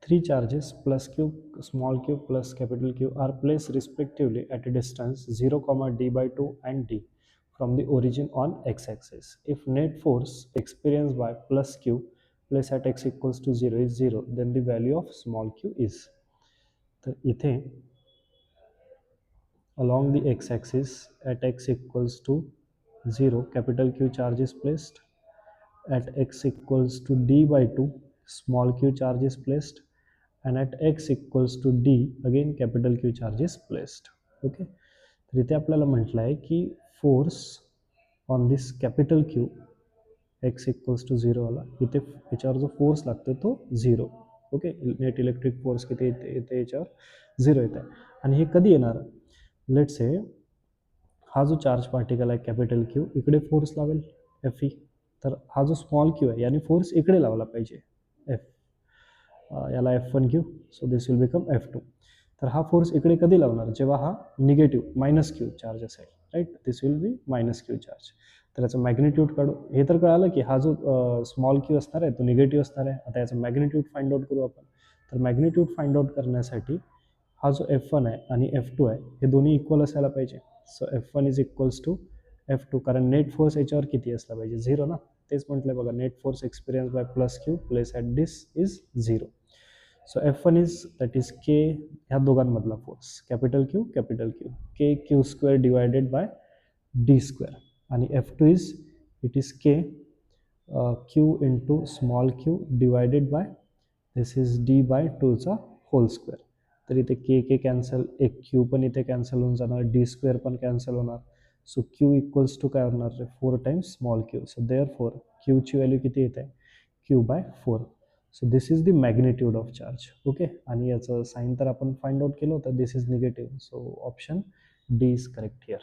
three charges plus q, small q plus capital Q are placed respectively at a distance 0 comma d by 2 and d from the origin on x-axis. If net force experienced by plus q placed at x equals to 0 is 0, then the value of small q is. तर इथे along the x-axis at x equals to 0, capital Q charge is placed. At x equals to d by 2, small q charge is placed, and at x equals to d again capital Q charge is placed. Okay, तर इथे आपल्याला म्हटलं आहे की force on this capital Q X equals to 0 आला, इथे याच्यावर जो फोर्स लागतो तो 0. ओके, नेट इलेक्ट्रिक फोर्स किती येते याच्यावर 0 येत आहे. आणि हे कधी येणार, लेट से हा जो चार्ज पार्टिकल आहे कॅपिटल क्यू इकडे फोर्स लावेल एफ ई, तर हा जो स्मॉल क्यू आहे यानी फोर्स इकडे लावला पाहिजे एफ, याला F1 घेऊ, so this will become F2. तर हा फोर्स इकडे कधी लावणार, जेव्हा हा निगेटिव्ह मायनस क्यू चार्ज असेल, right, this will be minus Q charge. तर याचं मॅग्निट्यूड काढू. हे तर कळालं की हा जो स्मॉल क्यू असणार आहे तो निगेटिव्ह असणार आहे. आता याचं मॅग्निट्यूड फाइंड आउट करू आपण. तर मॅग्निट्यूड फाइंड आउट करण्यासाठी हा जो F1 आहे आणि F2 आहे हे दोन्ही इक्वल असायला पाहिजे. So F1 is equals to F2, कारण नेट फोर्स याच्यावर किती असला पाहिजे, 0 ना. तेच म्हटलंय बघा, net force experience by plus Q place at this is 0. So F1 is that is K, ह्या दोघांमधला force capital Q K Q square divided by D square, आणि F2 is it is K Q into small Q divided by this is D by 2चा whole square. तर इथे के cancel, एक Q पण इथे cancel होऊन जाणार, डी स्क्वेअर पण कॅन्सल होणार. सो क्यू इक्वल्स टू काय होणार रे, 4 times small Q. So therefore क्यूची व्हॅल्यू किती येत आहे, Q by 4. So this is the magnitude of charge. Okay, आणि याचं साईन तर आपण फाइंड आउट केलं होतं, this is negative. So option D is correct here.